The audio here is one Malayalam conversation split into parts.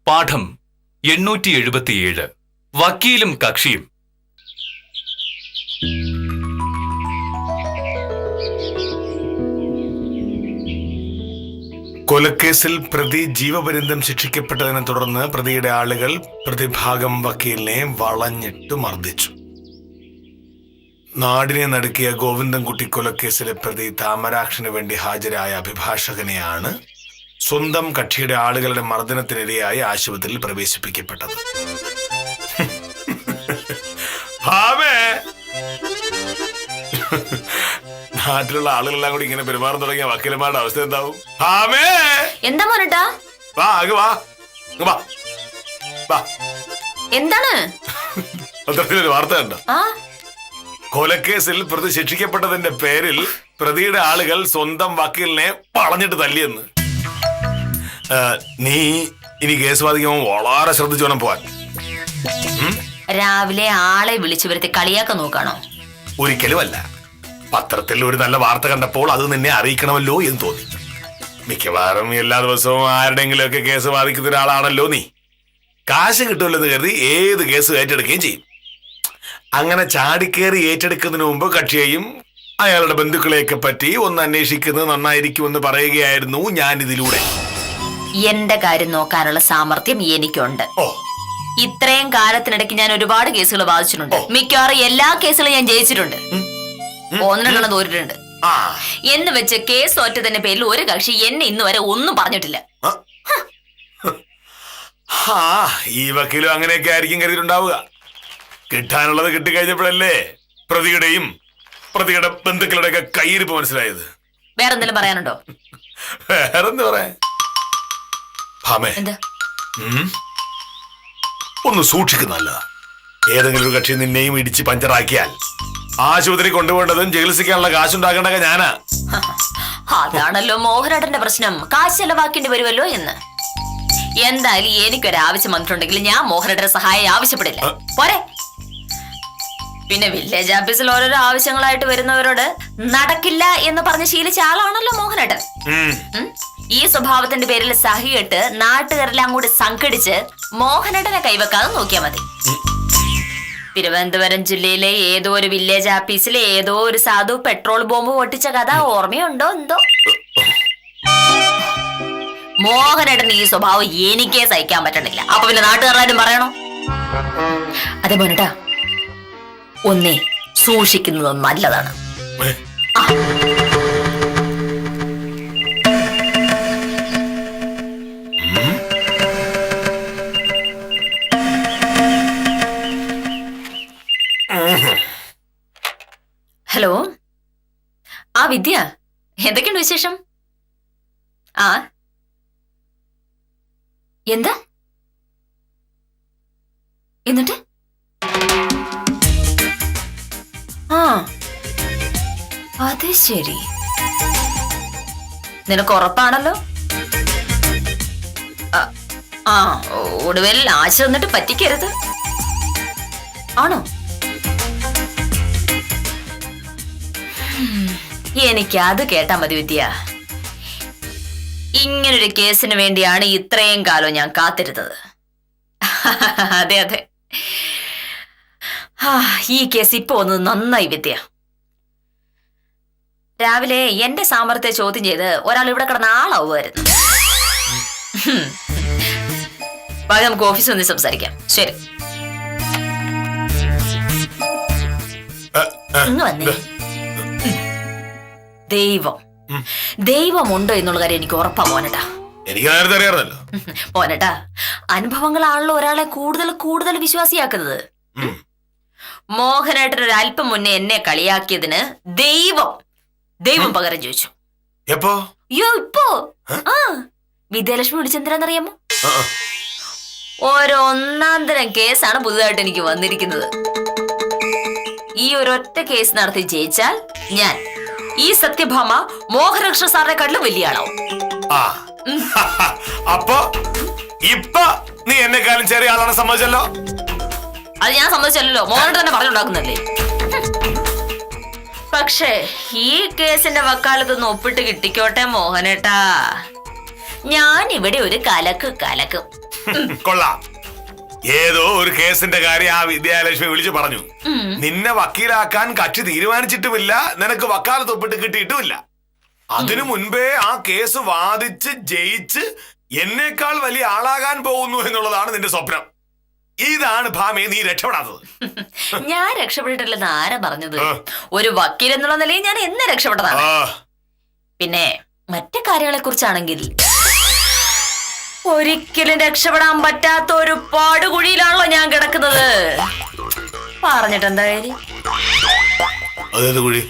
പാഠം 877 വക്കീലും കക്ഷിയും. കൊലക്കേസിൽ പ്രതി ജീവപര്യന്തം ശിക്ഷിക്കപ്പെട്ടതിനെ തുടർന്ന് പ്രതിയുടെ ആളുകൾ പ്രതിഭാഗം വക്കീലിനെ വളഞ്ഞിട്ട് മർദ്ദിച്ചു. നാടിനെ നടുക്കിയ ഗോവിന്ദൻകുട്ടി കൊലക്കേസിലെ പ്രതി താമരാക്ഷന് വേണ്ടി ഹാജരായ അഭിഭാഷകനെയാണ് സ്വന്തം കക്ഷിയുടെ ആളുകളുടെ മർദ്ദനത്തിനിരയായി ആശുപത്രിയിൽ പ്രവേശിപ്പിക്കപ്പെട്ടത്. നാട്ടിലുള്ള ആളുകളെല്ലാം കൂടി ഇങ്ങനെ പെരുമാറാൻ തുടങ്ങിയ വക്കീലന്മാരുടെ അവസ്ഥ എന്താവും? എന്താ മോനട്ടാ? എന്താണ് പത്രത്തിലൊരു വാർത്ത കണ്ടോ? കൊലക്കേസിൽ പ്രതി ശിക്ഷിക്കപ്പെട്ടതിന്റെ പേരിൽ പ്രതിയുടെ ആളുകൾ സ്വന്തം വക്കീലിനെ വളഞ്ഞിട്ട് തല്ലിയെന്ന്. നീ ഇനി കേസ് വാദിക്കുമ്പോൾ വളരെ ശ്രദ്ധിച്ചു വേണം പോവാൻ. രാവിലെ ആളെ വിളിച്ചു വരുത്തി കളിയാക്കാൻ നോക്കാണോ? ഒരിക്കലുമല്ല. പത്രത്തിൽ ഒരു നല്ല വാർത്ത കണ്ടപ്പോൾ അത് നിന്നെ അറിയിക്കണമല്ലോ എന്ന് തോന്നി. മിക്കവാറും എല്ലാ ദിവസവും ആരുടെങ്കിലും ഒക്കെ കേസ് വാദിക്കുന്ന ഒരാളാണല്ലോ നീ. കാശ് കിട്ടുമല്ലോ എന്ന് കരുതി ഏത് കേസ് ഏറ്റെടുക്കുകയും ചെയ്യും. അങ്ങനെ ചാടിക്കേറി ഏറ്റെടുക്കുന്നതിന് മുമ്പ് കക്ഷിയെയും അയാളുടെ ബന്ധുക്കളെയൊക്കെ പറ്റി ഒന്ന് അന്വേഷിക്കുന്നത് നന്നായിരിക്കുമെന്ന് പറയുകയായിരുന്നു ഞാൻ ഇതിലൂടെ. എന്റെ കാര്യം നോക്കാനുള്ള സാമർത്ഥ്യം എനിക്കുണ്ട്. ഇത്രയും കാലത്തിനിടയ്ക്ക് ഞാൻ ഒരുപാട് കേസുകൾ വാദിച്ചിട്ടുണ്ട്. മിക്കവാറും എല്ലാ കേസുകളും ഞാൻ ജയിച്ചിട്ടുണ്ട്. ഒന്നിനെണ്ണം തോറ്റിട്ടുണ്ട്. എന്ന് വെച്ച് കേസ് തോറ്റതിന്റെ പേരിൽ ഒരു കക്ഷി എന്നെ ഇന്ന് വരെ ഒന്നും പറഞ്ഞിട്ടില്ല. ഈ വക്കീലും അങ്ങനെയൊക്കെ ആയിരിക്കും കരുതിയിട്ടുണ്ടാവുക. കിട്ടാനുള്ളത് കിട്ടിക്കഴിഞ്ഞപ്പോഴല്ലേ പ്രതിയുടെയും പ്രതിയുടെ ബന്ധുക്കളുടെ ഒക്കെ കയ്യിരിപ്പ് മനസ്സിലായത്. വേറെന്തെങ്കിലും പറയാനുണ്ടോ? വേറെന്ത് പറയാൻ? ഒന്ന് സൂക്ഷിക്കുന്നല്ല. ഏതെങ്കിലും ഒരു കക്ഷി നിന്നെയും ഇടിച്ച് പഞ്ചറാക്കിയാൽ ആശുപത്രി കൊണ്ടുപോകേണ്ടതും ചികിത്സിക്കാനുള്ള കാശുണ്ടാക്കേണ്ടത് ഞാനാ. അതാണല്ലോ മോഹനേട്ടന്റെ പ്രശ്നം. കാശ് ചെലവാക്കേണ്ടി വരുമല്ലോ എന്ന്. എന്തായാലും എനിക്കൊരാവശ്യം വന്നിട്ടുണ്ടെങ്കിൽ ഞാൻ മോഹനേട്ടന്റെ സഹായം ആവശ്യപ്പെടില്ല. പോരെ. പിന്നെ വില്ലേജ് ഓഫീസിൽ ഓരോരോ ആവശ്യങ്ങളായിട്ട് വരുന്നവരോട് നടക്കില്ല എന്ന് പറഞ്ഞ് ശീലിച്ച ആളാണല്ലോ മോഹനേട്ടൻ. ഈ സ്വഭാവത്തിന്റെ പേരിൽ സഹിയിട്ട് നാട്ടുകാരെല്ലാം കൂടി സംഘടിച്ച് മോഹനേട്ടനെ കൈവെക്കാതെ നോക്കിയാൽ മതി. തിരുവനന്തപുരം ജില്ലയിലെ ഏതോ ഒരു വില്ലേജ് ഓഫീസിലെ ഏതോ ഒരു സാധു പെട്രോൾ ബോംബ് പൊട്ടിച്ച കഥ ഓർമ്മയുണ്ടോ എന്തോ? മോഹനേട്ടൻ ഈ സ്വഭാവം എനിക്കേ സഹിക്കാൻ പറ്റണില്ല. അപ്പൊ പിന്നെ നാട്ടുകാരും പറയണോ? അതെ മോനേട്ടാ, ഒന്നേ സൂക്ഷിക്കുന്നത് നല്ലതാണ്. ഹലോ, വിദ്യ, എന്തൊക്കെയുണ്ട് വിശേഷം? എന്താ എന്നിട്ട്? അത് ശരി, നിനക്ക് ഉറപ്പാണല്ലോ? ഒടുവിൽ ആശ വന്നിട്ട് പറ്റിക്കരുത്. ആണോ? എനിക്ക് അത് കേട്ടാ മതി വിദ്യ. ഇങ്ങനൊരു കേസിന് വേണ്ടിയാണ് ഇത്രയും കാലം ഞാൻ കാത്തിരുന്നത്. അതെ അതെ, ഈ കേസ് ഇപ്പൊ ഒന്ന് നന്നായി വിദ്യ. രാവിലെ എന്റെ സാമർത്ഥ്യത്തെ ചോദ്യം ചെയ്ത് ഒരാൾ ഇവിടെ കിടന്ന ആളാവുമായിരുന്നു. ബാക്കി നമുക്ക് ഓഫീസിൽ വന്ന് സംസാരിക്കാം. ശരി, ഇങ്ങ് വന്നേ. ദൈവമുണ്ടോ എന്നുള്ള കാര്യം എനിക്ക് ഉറപ്പാ മോനട്ടാ. മോനട്ടാ, അനുഭവങ്ങളാണല്ലോ ഒരാളെ കൂടുതൽ കൂടുതൽ വിശ്വാസിയാക്കുന്നത്. മോഹനേട്ടൻ ഒരല്പം മുന്നേ എന്നെ കളിയാക്കിയതിന് ദൈവം പകരം ചോദിച്ചു. ഇപ്പോ വിദ്യാലക്ഷ്മി വിളിച്ചെന്തിനാന്നറിയാമോ? ഒന്നാം തരം കേസാണ് പുതുതായിട്ട് എനിക്ക് വന്നിരിക്കുന്നത്. ഈ ഒരൊറ്റ കേസ് നടത്തി ജയിച്ചാൽ ഞാൻ ഈ സത്യഭാമ മോഹനകൃഷ്ണ സാറിനെക്കാട്ടിലും വലിയ ആളാവും. അപ്പൊ ഇപ്പൊ നീ എന്നെക്കാളും ചെറിയ ആളാണ് സമ്മതിച്ചല്ലോ. അത് ഞാൻ സമ്മതിച്ചല്ലോ, മോഹനോട് തന്നെ പറഞ്ഞുണ്ടാക്കുന്നല്ലേ. പക്ഷേ ഈ കേസിന്റെ വക്കാലത്തൊന്ന് ഒപ്പിട്ട് കിട്ടിക്കോട്ടെ മോഹനേട്ടാ. ഞാൻ ഇവിടെ ഒരു കലക്കും. കൊള്ളാം. ഏതോ ഒരു കേസിന്റെ കാര്യം ആ വിദ്യാലക്ഷ്മി വിളിച്ചു പറഞ്ഞു. നിന്നെ വക്കീലാക്കാൻ കക്ഷി തീരുമാനിച്ചിട്ടുമില്ല, നിനക്ക് വക്കാലത്ത് ഒപ്പിട്ട് കിട്ടിയിട്ടുമില്ല. അതിനു മുൻപേ ആ കേസ് വാദിച്ച് ജയിച്ച് എന്നേക്കാൾ വലിയ ആളാകാൻ പോകുന്നു എന്നുള്ളതാണ് നിന്റെ സ്വപ്നം. ഇതാണ് ഭാമയെ നീ രക്ഷപ്പെടാത്തത്. ഞാൻ രക്ഷപ്പെട്ടിട്ടില്ലെന്ന് ആരാ പറഞ്ഞത്? ഒരു വക്കീൽ എന്നുള്ള നിലയിൽ ഞാൻ എന്ന് രക്ഷപ്പെട്ടതാണ്. പിന്നെ മറ്റു കാര്യങ്ങളെ കുറിച്ചാണെങ്കിൽ ഒരിക്കലും രക്ഷപ്പെടാൻ പറ്റാത്ത ഒരു പാടുകുഴിയിലാണല്ലോ ഞാൻ കിടക്കുന്നത്. പറഞ്ഞിട്ട് എന്താ കാര്യം? അതേത് കുഴി?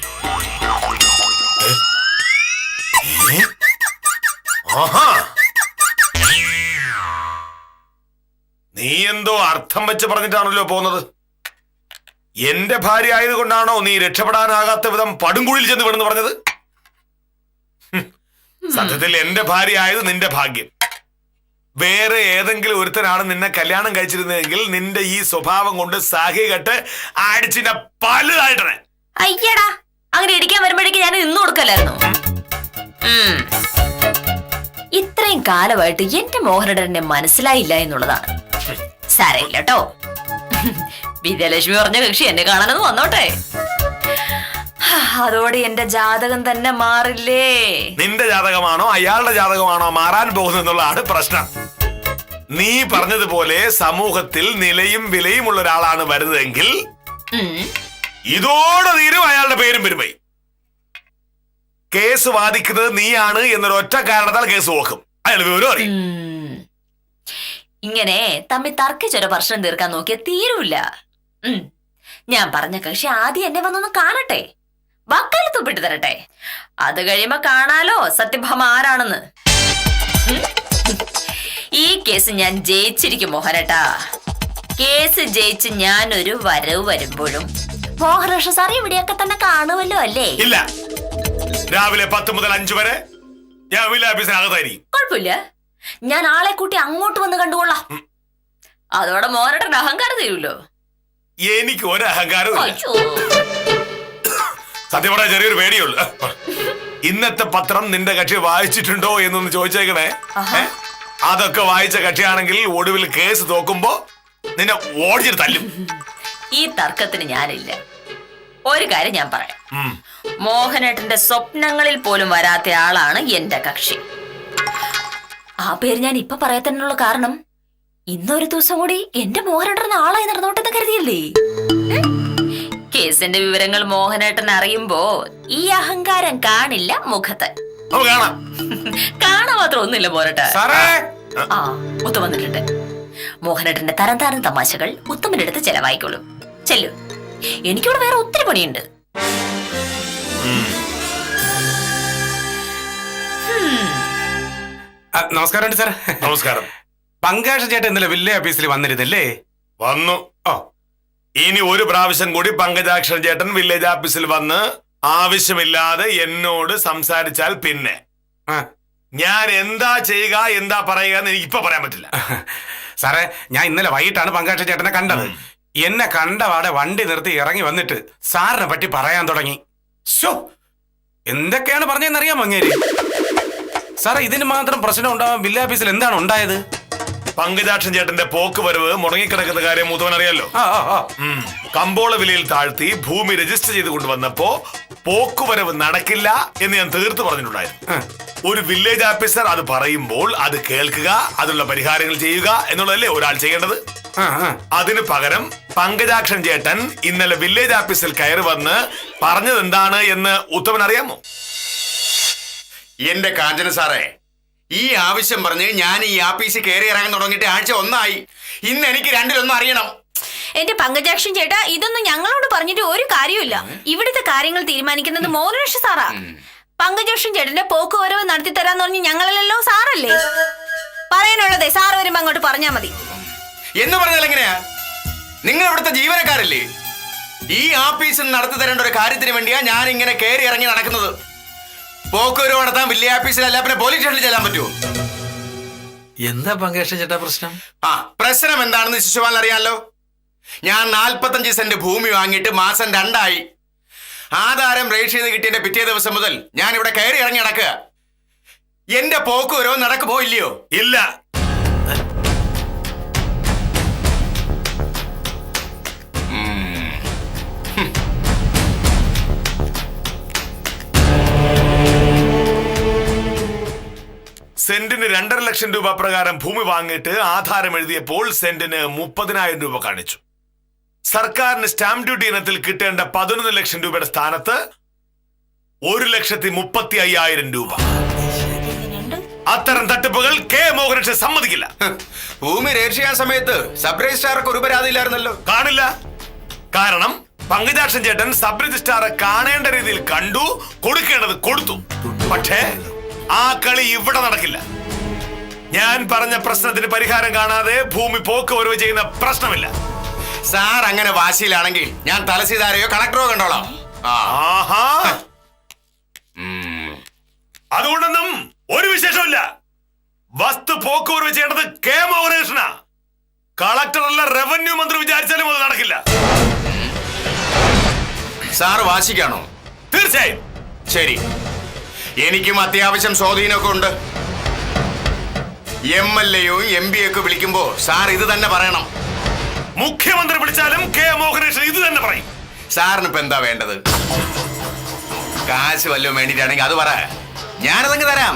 നീ എന്തോ അർത്ഥം വെച്ച് പറഞ്ഞിട്ടാണല്ലോ പോകുന്നത്. എന്റെ ഭാര്യ ആയതുകൊണ്ടാണോ നീ രക്ഷപ്പെടാനാകാത്ത വിധം പടുംകുഴിയിൽ ചെന്ന് വീണെന്ന് പറഞ്ഞത്? സത്യത്തിൽ എന്റെ ഭാര്യ ആയത് നിന്റെ ഭാഗ്യം. വേറെ ഏതെങ്കിലും ഒരുത്തനാണ് നിന്നെ കല്യാണം കഴിച്ചിരുന്നതെങ്കിൽ നിന്റെ ഈ സ്വഭാവം കൊണ്ട് സാഹി കെട്ട് അടിച്ചിന്റെ പലുതായിട്ടേ. അയ്യടാ, അങ്ങനെ ഇടിക്കാൻ വരുമ്പോഴേക്ക് ഞാൻ ഇന്ന് കൊടുക്കല്ലായിരുന്നു. ഇത്രയും കാലമായിട്ട് എന്റെ മോഹനടൻ എന്നെ മനസ്സിലായില്ല എന്നുള്ളതാണ്. സാരയില്ല കേട്ടോ. വിദ്യാലക്ഷ്മി പറഞ്ഞ കക്ഷി എന്നെ കാണാനൊന്ന് വന്നോട്ടെ. അതോടെ എന്റെ ജാതകം തന്നെ മാറില്ലേ? നിന്റെ ജാതകമാണോ അയാളുടെ ജാതകമാണോ മാറാൻ പോകുന്നതെന്നുള്ളതാണ് പ്രശ്നം. നീ പറഞ്ഞതുപോലെ സമൂഹത്തിൽ നിലയും വിലയും ഉള്ള ഒരാളാണ് വരുന്നതെങ്കിൽ ഇതോടെ തീരും അയാളുടെ പേരും പെരുമയും. കേസ് വാദിക്കുന്നത് നീയാണ് എന്നൊരൊറ്റ കാരണത്താൽ കേസ് നോക്കും. അയാൾ വിവരം അറിയും. ഇങ്ങനെ തമ്മിൽ തർക്കിച്ചൊരു പ്രശ്നം തീർക്കാൻ നോക്കിയ തീരൂല. ഞാൻ പറഞ്ഞ കക്ഷി ആദ്യം എന്നെ വന്നൊന്ന് കാണട്ടെ, വക്കാലത്ത് ഒപ്പിട്ട് തരട്ടെ. അത് കഴിയുമ്പോ കാണാലോ സത്യഭാമ ആരാണെന്ന്. ഈ കേസ് ഞാൻ ജയിച്ചിരിക്കും മോഹനേട്ടാ. കേസ് ജയിച്ച് ഞാനൊരു വരവ് വരുമ്പോഴും മോഹനകൃഷ്ണ സാർ ഇവിടെയൊക്കെ തന്നെ കാണുമല്ലോ അല്ലേ? ഇല്ല, രാവിലെ 10 മുതൽ 5 വരെ ഞാൻ വില്ലേജാഫീസിനകത്തായിരിക്കും. കുഴപ്പമില്ല, ഞാൻ ആളെ കൂട്ടി അങ്ങോട്ട് വന്ന് കണ്ടുകൊള്ളാം. അതോടെ മോഹനേട്ടന്റെ അഹങ്കാരം തീരുമല്ലോ. എനിക്ക് ഒരു അഹങ്കാരവും സത്യം പറഞ്ഞാൽ ചെറിയൊരു പേടിയുള്ളു. ഇന്നത്തെ പത്രം നിന്റെ കക്ഷി വായിച്ചിട്ടുണ്ടോ എന്നൊന്ന് ചോദിച്ചേക്കണേ. അതൊക്കെ വായിച്ച കക്ഷിയാണെങ്കിൽ ഒടുവിൽ കേസ് തോക്കുമ്പോ നിന്നെ ഓടിച്ചിട്ട് തല്ലും. ഈ തർക്കത്തിന് ഞാനില്ല. ഒരു കാര്യം ഞാൻ പറയാം, മോഹനേട്ടന്റെ സ്വപ്നങ്ങളിൽ പോലും വരാത്ത ആളാണ് എന്റെ കക്ഷി. ആ പേര് ഞാൻ ഇപ്പൊ പറയാത്തതിനുള്ള കാരണം ഇന്നൊരു ദിവസം കൂടി എന്റെ മോഹനേട്ടൻ ആളായി നടന്നോട്ടെന്ന് കരുതിയല്ലേ. കേസിന്റെ വിവരങ്ങൾ മോഹനേട്ടൻ അറിയുമ്പോ ഈ അഹങ്കാരം കാണില്ല മുഖത്ത്. കാണാൻ മാത്രം ഒന്നുമില്ല മോഹനേട്ട. ആ, ഉത്തമ വന്നിട്ടുണ്ട്. മോഹനേട്ടന്റെ തരം താരം തമാശകൾ ഉത്തമന്റെ അടുത്ത് ചെലവായിക്കോളും. ചെല്ലു, എനിക്കിവിടെ വേറെ ഒത്തിരി പണിയുണ്ട്. നമസ്കാരം സാർ. നമസ്കാരം. പങ്കാശ ചേട്ടൻ ഇന്നലെ വില്ലേജ് ഓഫീസിൽ വന്നിരുന്നില്ലേ? വന്നു. ഇനി ഒരു പ്രാവശ്യം കൂടി പങ്കജാക്ഷൻ ചേട്ടൻ വില്ലേജ് ഓഫീസിൽ വന്ന് ആവശ്യമില്ലാതെ എന്നോട് സംസാരിച്ചാൽ പിന്നെ ഞാൻ എന്താ ചെയ്യുക എന്താ പറയുക എന്ന് എനിക്ക് ഇപ്പൊ പറയാൻ പറ്റില്ല. സാറേ, ഞാൻ ഇന്നലെ വൈകിട്ടാണ് പങ്കാശ ചേട്ടനെ കണ്ടത്. എന്നെ കണ്ടവാടെ വണ്ടി നിർത്തി ഇറങ്ങി വന്നിട്ട് സാറിനെ പറ്റി പറയാൻ തുടങ്ങി. എന്തൊക്കെയാണ് പറഞ്ഞതെന്നറിയാമോ അങ്ങേര്? സാറേ, ഇതിന് മാത്രം പ്രശ്നം ഉണ്ടാവാൻ വില്ലേജ് ഓഫീസിൽ എന്താണ് ഉണ്ടായത്? പങ്കജാക്ഷൻ ചേട്ടന്റെ പോക്ക് വരവ് മുടങ്ങിക്കിടക്കുന്ന കാര്യം മൂത്തവൻ അറിയാലോ. കമ്പോള വിലയിൽ താഴ്ത്തി ഭൂമി രജിസ്റ്റർ ചെയ്ത് കൊണ്ടുവന്നപ്പോ പോക്കുവരവ് നടക്കില്ല എന്ന് ഞാൻ തീർത്ത് പറഞ്ഞിട്ടുണ്ടായിരുന്നു. ഒരു വില്ലേജ് ഓഫീസർ അത് പറയുമ്പോൾ അത് കേൾക്കുക, അതിനുള്ള പരിഹാരങ്ങൾ ചെയ്യുക എന്നുള്ളതല്ലേ ഒരാൾ ചെയ്യേണ്ടത്. അതിന് പകരം പങ്കജാക്ഷൻ ചേട്ടൻ ഇന്നലെ വില്ലേജ് ഓഫീസിൽ കയറി വന്ന് പറഞ്ഞത് എന്താണ് എന്ന് ഉത്തമൻ അറിയാമോ? എന്റെ കാഞ്ചന സാറേ, ഈ ആവശ്യം പറഞ്ഞ് ഞാൻ ഈ ആഫീസിൽ കയറി ഇറങ്ങാൻ തുടങ്ങിയിട്ട് ആഴ്ച 1 ആയി. ഇന്ന് എനിക്ക് 2-1 അറിയണം. എന്റെ പങ്കജാക്ഷൻ ചേട്ടാ, ഇതൊന്നും ഞങ്ങളോട് പറഞ്ഞിട്ട് ഒരു കാര്യമില്ല. ഇവിടുത്തെ കാര്യങ്ങൾ തീരുമാനിക്കുന്നത് മോഹനകൃഷ്ണ സാറാ. പങ്കജാക്ഷൻ ചേട്ടന്റെ പോക്കുവരവ് നടത്തി തരാന്ന് പറഞ്ഞ് ഞങ്ങളല്ലോ സാറല്ലേ. പറയാനുള്ളതേ സാറ് വരുമ്പോ അങ്ങോട്ട് പറഞ്ഞാ മതി. എന്ന് പറഞ്ഞാൽ എങ്ങനെയാ? നിങ്ങൾ ഇവിടുത്തെ ജീവനക്കാരല്ലേ? ഈ ആഫീസിൽ നടത്തി തരേണ്ട ഒരു കാര്യത്തിന് വേണ്ടിയാ ഞാൻ ഇങ്ങനെ കയറി ഇറങ്ങി നടക്കുന്നത്. പോക്കുവരവ് നടത്താൻ വില്ലേജ് ഓഫീസിലല്ല പിന്നെ പോലീസ് സ്റ്റേഷനിൽ ചെല്ലാൻ പറ്റുമോ? എന്താ പങ്കേഷൻ ചേട്ടാ പ്രശ്നം? പ്രശ്നം എന്താണെന്ന് ശിശുപാലൻ അറിയാമല്ലോ. ഞാൻ 45 സെന്റ് ഭൂമി വാങ്ങിയിട്ട് മാസം 2 ആയി. ആധാരം രജിസ്റ്റർ ചെയ്ത് കിട്ടിയതിന്റെ പിറ്റേ ദിവസം മുതൽ ഞാൻ ഇവിടെ കയറി ഇറങ്ങി നടക്കുക. എന്റെ പോക്ക് ഓരോ നടക്കുമോ ഇല്ലയോ? ഇല്ല. സെന്റിന് 2.5 ലക്ഷം രൂപ പ്രകാരം ഭൂമി വാങ്ങിയിട്ട് ആധാരം എഴുതിയപ്പോൾ സെന്റിന് 30,000 രൂപ കാണിച്ചു. സർക്കാരിന് സ്റ്റാമ്പ് ഡ്യൂട്ടി ഇനത്തിൽ കിട്ടേണ്ട 11 ലക്ഷം രൂപയുടെ സ്ഥാനത്ത് 1,35,000 രൂപ. അത്തരം തട്ടിപ്പുകൾ കെ മോഹനകൃഷ്ണൻ സമ്മതിക്കില്ല. ഭൂമി രജിസ്റ്റർ ചെയ്യാൻ സമയത്ത് സബ് രജിസ്ട്രാർക്ക് ഒരു പരാതിയില്ലായിരുന്നല്ലോ. കാണില്ല. കാരണം പങ്കജാക്ഷൻ ചേട്ടൻ സബ് രജിസ്ട്രാറെ കാണേണ്ട രീതിയിൽ കണ്ടു, കൊടുക്കേണ്ടത് കൊടുത്തു. പക്ഷേ ആ കളി ഇവിടെ നടക്കില്ല. ഞാൻ പറഞ്ഞ പ്രശ്നത്തിന് പരിഹാരം കാണാതെ ഭൂമി പോക്ക് വരവ് ചെയ്യുന്ന പ്രശ്നമില്ല. സാർ അങ്ങനെ വാശിയിലാണെങ്കിൽ ഞാൻ തഹസീൽദാരെയോ കളക്ടറോ കണ്ടോളാം. ആഹാ, അതുകൊണ്ടൊന്നും ഒരു വിശേഷമില്ല. വസ്തു പോക്കുവരവ് ചെയ്യേണ്ടത് കെ മോഹനകൃഷ്ണ. കളക്ടറല്ല റവന്യൂ മന്ത്രി വിചാരിച്ചാലും അത് നടക്കില്ല. സാർ വാശിക്കാണോ? തീർച്ചയായും. ശരി, എനിക്കും അത്യാവശ്യം സ്വാധീനമൊക്കെ ഉണ്ട്. MLA-യും MP ഒക്കെ വിളിക്കുമ്പോ സാർ ഇത് തന്നെ പറയണം. മുഖ്യമന്ത്രി വിളിച്ചാലും കെ മോഹനകൃഷ്ണൻ ഇത് തന്നെ പറയും. സാറിന് ഇപ്പൊ എന്താ വേണ്ടത്? കാശ് വല്ലതും വേണ്ടിട്ടാണെങ്കിൽ അത് പറ, ഞാനതങ്ങ് തരാം.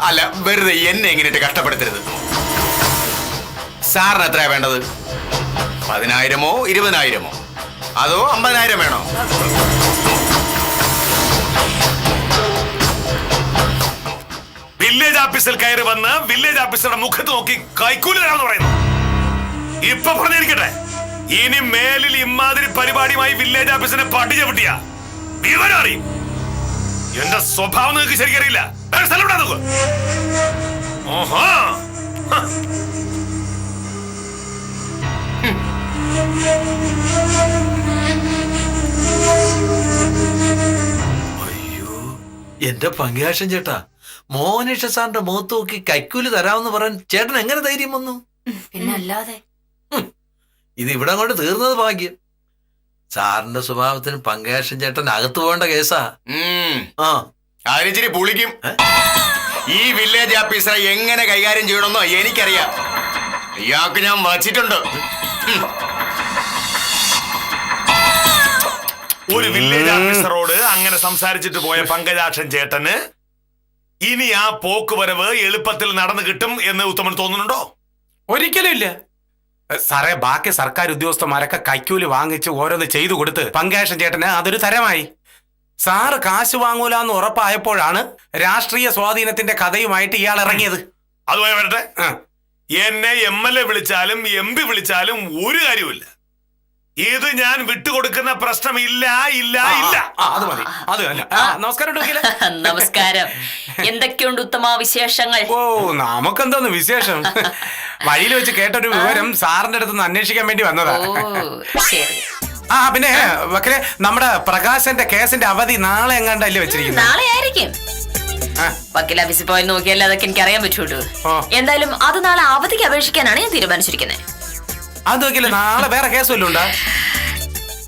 അല്ല, വെറുതെ എന്നെ എങ്ങനെയിട്ട് കഷ്ടപ്പെടുത്തരുത്. സാറിന് എത്രയാ വേണ്ടത്? 10,000-മോ 20,000-മോ അതോ 50,000 വേണോ? വില്ലേജ് ഓഫീസിൽ കയറി വന്ന് വില്ലേജ് ഓഫീസറുടെ മുഖത്ത് നോക്കി കൈക്കൂലി തരാമെന്ന് പറയുന്നു. ഇപ്പൊ പറഞ്ഞിരിക്കട്ടെ, ഇനി മേലിൽ ഇമാതിരി പരിപാടിയുമായി വില്ലേജ് ഓഫീസിനെ പട്ടി ചവിട്ടിയ വിവരം അറിയും. എന്റെ സ്വഭാവം നിങ്ങൾക്ക് ശരിക്കറിയില്ല. സ്ഥലം വിടാൻ നോക്കൂ. ഓഹോ, അയ്യോ, എന്റെ പങ്കജാക്ഷൻ ചേട്ടാ, മോഹനേഷ സാറിന്റെ മുഖത്ത് നോക്കി കൈക്കൂലി തരാമെന്ന് പറയാൻ ചേട്ടൻ എങ്ങനെ ധൈര്യം വന്നു? പിന്നെ അല്ലാതെ. ഇത് ഇവിടെ അങ്ങോട്ട് തീർന്നത് ഭാഗ്യം. സാറിന്റെ സ്വഭാവത്തിന് പങ്കജാക്ഷൻ ചേട്ടൻ അകത്ത് പോകേണ്ട കേസാ. ആ, അതിനിച്ചിരി പുളിക്കും. ഈ വില്ലേജ് ഓഫീസറെ എങ്ങനെ കൈകാര്യം ചെയ്യണമെന്നോ എനിക്കറിയാം. ഇയാൾക്ക് ഞാൻ വച്ചിട്ടുണ്ട്. ഒരു വില്ലേജ് ഓഫീസറോട് അങ്ങനെ സംസാരിച്ചിട്ട് പോയ പങ്കജാക്ഷൻ ചേട്ടന് ഇനി ആ പോക്കുവരവ് എളുപ്പത്തിൽ നടന്നു കിട്ടും എന്ന് ഉത്തമൻ തോന്നുന്നുണ്ടോ? ഒരിക്കലും ഇല്ല സാറേ. ബാക്കി സർക്കാർ ഉദ്യോഗസ്ഥന്മാരൊക്കെ കൈക്കൂലി വാങ്ങിച്ച് ഓരോന്ന് ചെയ്തു കൊടുത്ത് പങ്കജാക്ഷൻ ചേട്ടന് അതൊരു തരമായി. സാറ് കാശ് വാങ്ങൂല എന്ന് ഉറപ്പായപ്പോഴാണ് രാഷ്ട്രീയ സ്വാധീനത്തിന്റെ കഥയുമായിട്ട് ഇയാൾ ഇറങ്ങിയത്. അതുമായി വരട്ടെ, എന്നെ MLA വിളിച്ചാലും MP വിളിച്ചാലും ഒരു കാര്യമില്ല. ഇത് ഞാൻ വിട്ടുകൊടുക്കുന്ന പ്രശ്നമില്ല. ഇല്ല ഇല്ല. അത് മതി. അത് അല്ല. നമസ്കാരം ഡോക്ടറെ. നമസ്കാരം. എന്തൊക്കെയുണ്ട് ഉത്തമ വിശേഷങ്ങൾ? ഓ, നമുക്കെന്തോന്ന് വിശേഷം. വഴിയിൽ വെച്ച് കേട്ടൊരു വിവരം സാറിന്റെ അടുത്ത് അന്വേഷിക്കാൻ വേണ്ടി വന്നതാ. ഓ, ശരി. പിന്നെ വക്കലെ, നമ്മുടെ പ്രകാശന്റെ കേസിന്റെ അവധി നാളെ എങ്ങാണ്ടല്ലേ വെച്ചിരിക്കുന്നത്? നാളെ ആയിരിക്കും. വക്കീൽ ഓഫീസിൽ പോയി നോക്കിയാലേ അതൊക്കെ എനിക്ക് അറിയാൻ പറ്റൂട്ടോ. എന്തായാലും അത് നാളെ അവധിക്ക് അപേക്ഷിക്കാനാണ് ഞാൻ തീരുമാനിച്ചിരിക്കുന്നത്. അത് നോക്കില്ല, നാളെ വേറെ കേസ് വല്ലതും ഉണ്ടാ?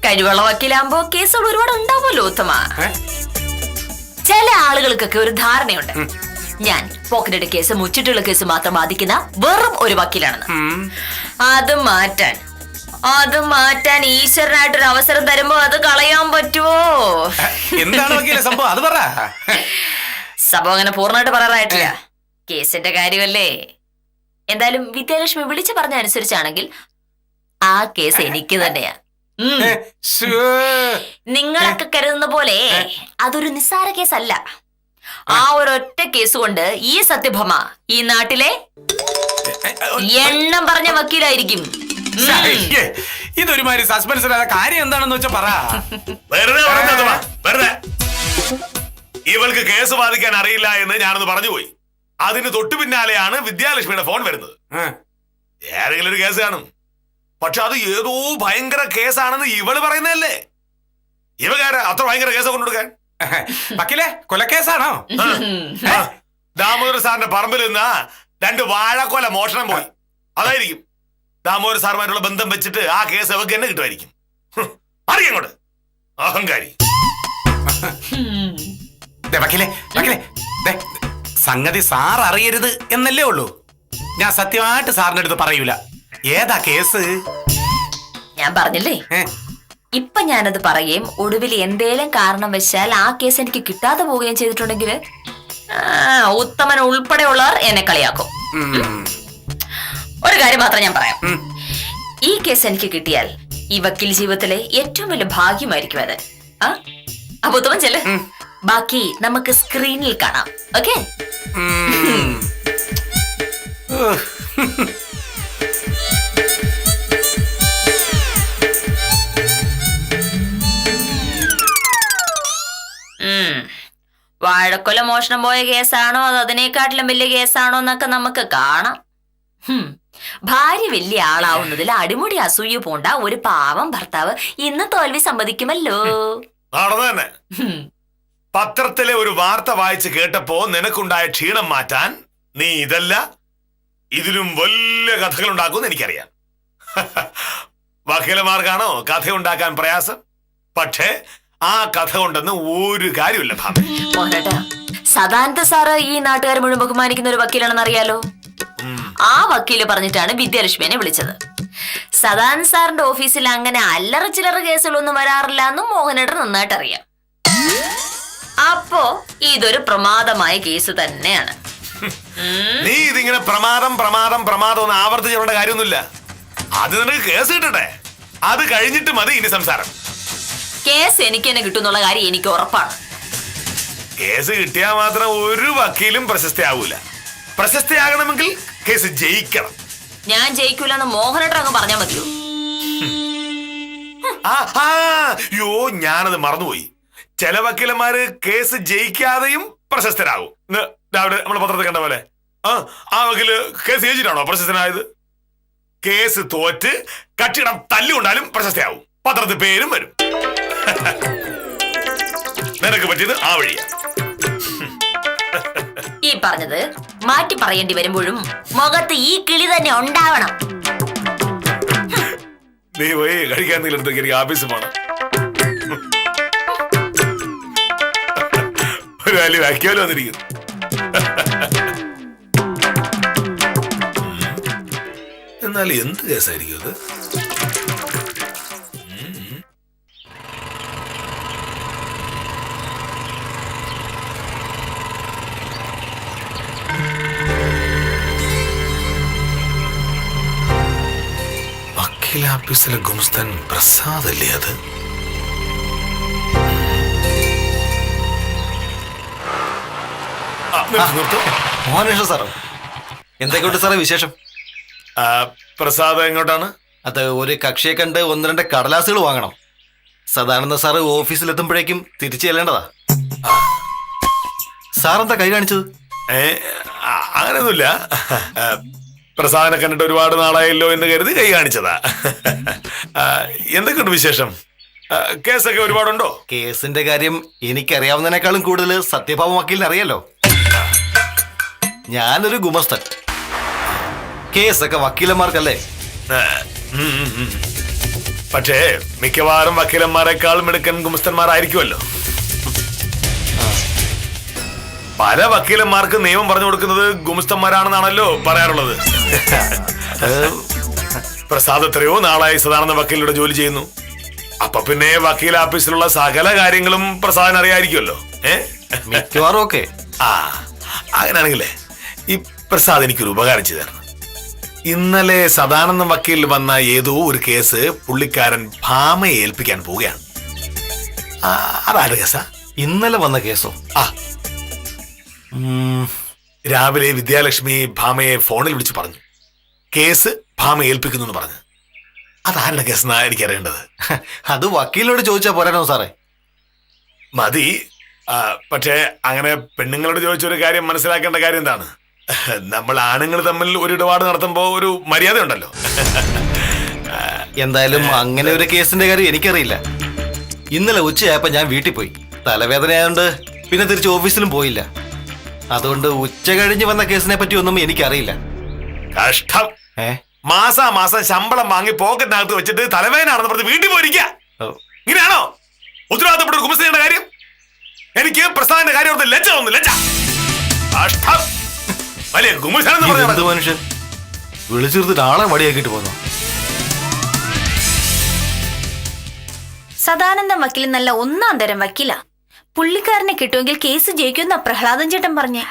കഴിവുള്ള വക്കീലാകുമ്പോ കേസുകൾ ഒരുപാട് ഉണ്ടാവുമല്ലോ ഉത്തമ. ചില ആളുകൾക്കൊക്കെ ഒരു ധാരണയുണ്ട്, ഞാൻ പോക്കറ്റ് കേസ്, മുച്ചിട്ടുള്ള കേസ് മാത്രം ബാധിക്കുന്ന വെറും ഒരു വക്കീലാണെന്ന്. അത് മാറ്റാൻ ഈശ്വരനായിട്ടൊരു അവസരം തരുമ്പോ അത് കളയാൻ പറ്റുമോ? എന്താണ് വക്കീലെ സംഭവം? അത് പറ. സംഭവം അങ്ങനെ പൂർണ്ണമായിട്ട് പറയാറായിട്ടില്ല. കേസിന്റെ കാര്യമല്ലേ. എന്തായാലും വിദ്യാലക്ഷ്മി വിളിച്ചു പറഞ്ഞ അനുസരിച്ചാണെങ്കിൽ ആ കേസ് എനിക്ക് തന്നെയാ. നിങ്ങളൊക്കെ കരുതുന്ന പോലെ അതൊരു നിസ്സാര കേസല്ല. ആ ഒരൊറ്റ കേസ് കൊണ്ട് ഈ സത്യഭാമ ഈ നാട്ടിലെ എണ്ണം പറഞ്ഞ വക്കീലായിരിക്കും. ഇതൊരുമാതിരി സസ്പെൻസ് ഇല്ലാത്ത കാര്യം എന്താണെന്ന് വെച്ചാ പറ. വെറുതെ ഇവൾക്ക് കേസ് ബാധിക്കാൻ അറിയില്ല എന്ന് ഞാനൊന്ന് പറഞ്ഞുപോയി. അതിന് തൊട്ടു പിന്നാലെയാണ് വിദ്യാലക്ഷ്മിയുടെ ഫോൺ വരുന്നത്. ഏതെങ്കിലും ഒരു കേസ് കാണും, പക്ഷെ അത് ഏതോ ഭയങ്കര കേസാണെന്ന് ഇവള് പറയുന്നതല്ലേ. ഇവകാര അത്ര ഭയങ്കര കേസ് കൊണ്ടുകൊടുക്കാൻ. വക്കീലെ, കൊലക്കേസാണോ? ദാമോദര സാറിന്റെ പറമ്പിൽ നിന്ന് 2 വാഴക്കൊല മോഷണം പോയി. അതായിരിക്കും. ദാമോദര സാറുമായിട്ടുള്ള ബന്ധം വെച്ചിട്ട് ആ കേസ് അവർക്ക് തന്നെ കിട്ടുമായിരിക്കും. അറിയങ്ങോട്ട് അഹങ്കാരി. ദേ, വക്കീലേ വക്കീലേ ദേ, സംഗതി സാർ അറിയരുത് എന്നല്ലേ ഉള്ളൂ. ഞാൻ സത്യമായിട്ട് സാറിന്റെ അടുത്ത് പറയൂല. ഏതാ കേസ്? ഞാൻ പറഞ്ഞില്ലേ, ഇപ്പൊ ഞാനത് പറയുകയും ഒടുവിൽ എന്തേലും കാരണം വെച്ചാൽ ആ കേസ് എനിക്ക് കിട്ടാതെ പോവുകയും ചെയ്തിട്ടുണ്ടെങ്കിൽ ഉത്തമൻ ഉൾപ്പെടെയുള്ളവർ എന്നെ കളിയാക്കും. ഒരു കാര്യം മാത്രം ഞാൻ പറയാം, ഈ കേസ് എനിക്ക് കിട്ടിയാൽ ഈ വക്കീൽ ജീവിതത്തിലെ ഏറ്റവും വലിയ ഭാഗ്യമായിരിക്കും അത്. അപ്പൊ ഉത്തമൻ ചെല്ല്, ബാക്കി നമുക്ക് സ്ക്രീനിൽ കാണാം. ഓക്കെ? വാഴക്കൊല മോഷണം പോയ കേസാണോ അത് അതിനേക്കാട്ടിലും വലിയ കേസാണോ എന്നൊക്കെ നമുക്ക് കാണാം. ഭാര്യ വലിയ ആളാവുന്നതിൽ അടിമുടി അസൂയ പോണ്ട ഒരു പാവം ഭർത്താവ് ഇന്ന് തോൽവി സമ്മതിക്കുമല്ലോ. തന്നെ പത്രത്തിലെ ഒരു വാർത്ത വായിച്ച് കേട്ടപ്പോ നിനക്കുണ്ടായ ക്ഷീണം മാറ്റാൻ നീ ഇതല്ല ഇതിലും വലിയ കഥകൾ ഉണ്ടാക്കുമെന്ന് എനിക്കറിയാം. വക്കീലമാർക്കാണോ കഥ ഉണ്ടാക്കാൻ പ്രയാസം? പക്ഷേ ആ കഥ കൊണ്ടെന്ന് ഒരു കാര്യമില്ല. മോഹനേട്ടാ, സദാനന്ദ സാറ് ഈ നാട്ടുകാർ മുഴുവൻ ബഹുമാനിക്കുന്ന ഒരു വക്കീലാണെന്ന് അറിയാലോ. ആ വക്കീല് പറഞ്ഞിട്ടാണ് വിദ്യാലക്ഷ്മിനെ വിളിച്ചത്. സദാനന്ദ സാറിന്റെ ഓഫീസിൽ അങ്ങനെ അല്ലറ ചില്ലറ കേസുകളൊന്നും വരാറില്ല എന്നും മോഹനേട്ടൻ നന്നായിട്ട് അറിയാം. അപ്പോ ഇതൊരു പ്രമാദമായ കേസ് തന്നെയാണ്. നീ ഇതിങ്ങനെ പ്രമാദം പ്രമാദം പ്രമാദം ഒന്ന് ആവർത്തിച്ചേണ്ട കാര്യമൊന്നുമില്ല. അത് നിനക്ക് കേസ് കിട്ടട്ടെ, അത് കഴിഞ്ഞിട്ട് മതി ഇനി സംസാരം. കേസ് എനിക്ക് തന്നെ കിട്ടുന്നുള്ള കാര്യം എനിക്ക് ഉറപ്പാണ്. കേസ് കിട്ടിയാൽ മാത്രം ഒരു വക്കീലും പ്രശസ്തയാവൂല. പ്രശസ്തയാകണമെങ്കിൽ കേസ് ജയിക്കണം. ഞാൻ ജയിക്കൂലെന്ന് മോഹനേട്ടൻ അങ്ങ് പറഞ്ഞാൽ മതിയോ? അയ്യോ, ഞാനത് മറന്നുപോയി. ചില വക്കീലന്മാര് കേസ് ജയിക്കാതെയും പ്രശസ്തരാകും. രാവിലെ നമ്മളെ പത്രത്തിൽ കണ്ട പോലെ ആ വക്കീല് കേസ് ജയിച്ചിട്ടാണോ പ്രശസ്തനായത്? കേസ് തോറ്റ് കക്ഷിയുടെ തല്ലുകൊണ്ടാലും പ്രശസ്തയാവും, പത്രത്തിൽ പേരും വരും. നിനക്ക് പറ്റിയത് ആ വഴിയാ. ഈ പറഞ്ഞത് മാറ്റി പറയേണ്ടി വരുമ്പോഴും മുഖത്ത് ഈ കിളി തന്നെ ഉണ്ടാവണം. നീ പോയി കഴിക്കാൻ നീലെടുത്തേക്ക് എനിക്ക് ആഫീസ് പോണം. ഒരു വലിയ വാക്യാലോ വന്നിരിക്കുന്നു. എന്നാൽ എന്ത് കേസായിരിക്കും അത്? വക്കീൽ ഓഫീസിലെ ഗുമസ്തൻ പ്രസാദ് അല്ലേ അത്? മോഹനേഷ സാറോ? എന്തൊക്കെയുണ്ട് സാറേ വിശേഷം? പ്രസാദ് എങ്ങോട്ടാണ്? അത് ഒരു കക്ഷിയെ കണ്ട് 1-2 കടലാസുകൾ വാങ്ങണം. സദാനന്ദ സാറ് ഓഫീസിലെത്തുമ്പോഴേക്കും തിരിച്ചു ചെല്ലേണ്ടതാ. സാറെന്താ കൈ കാണിച്ചത്? അങ്ങനെയൊന്നുമില്ല. പ്രസാദിനെ കണ്ടിട്ട് ഒരുപാട് നാളായല്ലോ എന്ന് കരുതി കൈ കാണിച്ചതാ. എന്തൊക്കെയുണ്ട് വിശേഷം? കേസൊക്കെ ഒരുപാടുണ്ടോ? കേസിന്റെ കാര്യം എനിക്കറിയാവുന്നതിനേക്കാളും കൂടുതൽ സത്യഭാമ വക്കീലിന് അറിയാലോ. ഞാനൊരു ഗുമസ്തൻ, കേസൊക്കെ വക്കീലന്മാർക്കല്ലേ. പക്ഷേ മിക്കവാറും വക്കീലന്മാരെക്കാളും മിടുക്കൻ ഗുമസ്തന്മാരായിരിക്കുമല്ലോ. പല വക്കീലന്മാർക്ക് നിയമം പറഞ്ഞു കൊടുക്കുന്നത് ഗുമസ്തന്മാരാണെന്നാണല്ലോ പറയാറുള്ളത്. പ്രസാദ് എത്രയോ നാളായി സദാനന്ദ വക്കീലിലൂടെ ജോലി ചെയ്യുന്നു. അപ്പൊ പിന്നെ വക്കീൽ ഓഫീസിലുള്ള സകല കാര്യങ്ങളും പ്രസാദിന് അറിയായിരിക്കുമല്ലോ. മിക്കവാറും ഒക്കെ. അങ്ങനെയാണെങ്കിലേ ഈ പ്രസാദ് എനിക്കൊരു ഉപകാരം ചെയ്തു തരണം. ഇന്നലെ സദാനന്ദ വക്കീലിൽ വന്ന ഏതോ ഒരു കേസ് പുള്ളിക്കാരൻ ഭാമയെ ഏൽപ്പിക്കാൻ പോവുകയാണ്. അതാരുടെ കേസാ? ഇന്നലെ വന്ന കേസോ? രാവിലെ വിദ്യാലക്ഷ്മി ഭാമയെ ഫോണിൽ വിളിച്ച് പറഞ്ഞു കേസ് ഭാമ ഏൽപ്പിക്കുന്നു എന്ന് പറഞ്ഞു. അതാരുടെ കേസെന്നാ എനിക്കറിയേണ്ടത്. അത് വക്കീലിനോട് ചോദിച്ചാ പോരാനോ സാറേ? മതി. പക്ഷേ അങ്ങനെ പെണ്ണുങ്ങളോട് ചോദിച്ചൊരു കാര്യം മനസ്സിലാക്കേണ്ട കാര്യം എന്താണ്? നമ്മൾ ആണുങ്ങൾ തമ്മിൽ ഒരു ഇടപാട് നടത്തുമ്പോ ഒരു മര്യാദ ഉണ്ടല്ലോ. എന്തായാലും അങ്ങനെ ഒരു കേസിന്റെ കാര്യം എനിക്കറിയില്ല. ഇന്നലെ ഉച്ചയായപ്പോ ഞാൻ വീട്ടിൽ പോയി. തലവേദനയായോണ്ട് പിന്നെ തിരിച്ച് ഓഫീസിലും പോയില്ല. അതുകൊണ്ട് ഉച്ച കഴിഞ്ഞ് വന്ന കേസിനെ പറ്റി ഒന്നും എനിക്കറിയില്ല. കഷ്ടം. മാസാമാസം ശമ്പളം വാങ്ങി പോക്കറ്റിനകത്ത് വെച്ചിട്ട് തലവേദനയാണെന്ന് പറഞ്ഞ് വീട്ടിൽ പോയിരിക്കുക. ഇങ്ങനെയാണോ ഉത്തരവാദിത്തപ്പെട്ട ഒരു ഗുമസ്തന്റെ കാര്യം? എനിക്ക് പ്രസ്ഥാനത്തിന്റെ കാര്യം ഓർത്ത് ലജ്ജ തോന്നുന്നു, ലജ്ജ. കഷ്ടം. വലിയ ഗുമശാനെന്ന് എന്ത് പറഞ്ഞാ മനുഷ്യൻ വിളിച്ചിരുത്തിട്ട് ആളെ വടിയാക്കിട്ട് പോന്നു. സദാനന്ദം വക്കീൽ നല്ല ഒന്നാം തരം വക്കീല. പുള്ളിക്കാരനെ കിട്ടുമെങ്കിൽ കേസ് ജയിക്കുമെന്ന പ്രഹ്ലാദൻ ചേട്ടൻ പറഞ്ഞേ.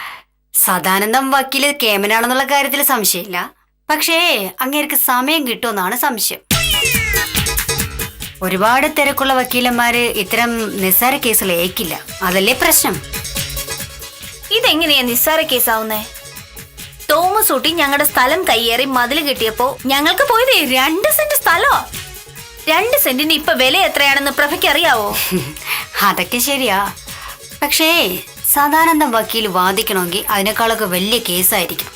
സദാനന്ദം വക്കീല് കേമനാണെന്നുള്ള കാര്യത്തിൽ സംശയമില്ല. പക്ഷേ അങ്ങേർക്ക് സമയം കിട്ടുമെന്നാണ് സംശയം. ഒരുപാട് തിരക്കുള്ള വക്കീലന്മാര് ഇത്തരം നിസ്സാര കേസുകൾ ഏക്കില്ല. അതല്ലേ പ്രശ്നം. ഇതെങ്ങനെയാ നിസ്സാര കേസാവുന്നേ? തോമസ് ഊട്ടി ഞങ്ങളുടെ സ്ഥലം കയ്യേറി മതില് കിട്ടിയപ്പോ ഞങ്ങൾക്ക് പോയത് 2 സെന്റ് സ്ഥലോ. 2 സെന്റിന് ഇപ്പൊ വില എത്രയാണെന്ന് പ്രഭയ്ക്ക് അറിയാവോ? അതൊക്കെ ശരിയാ. പക്ഷേ സദാനന്ദം വക്കീൽ വാദിക്കണമെങ്കിൽ അതിനേക്കാളൊക്കെ വലിയ കേസായിരിക്കും.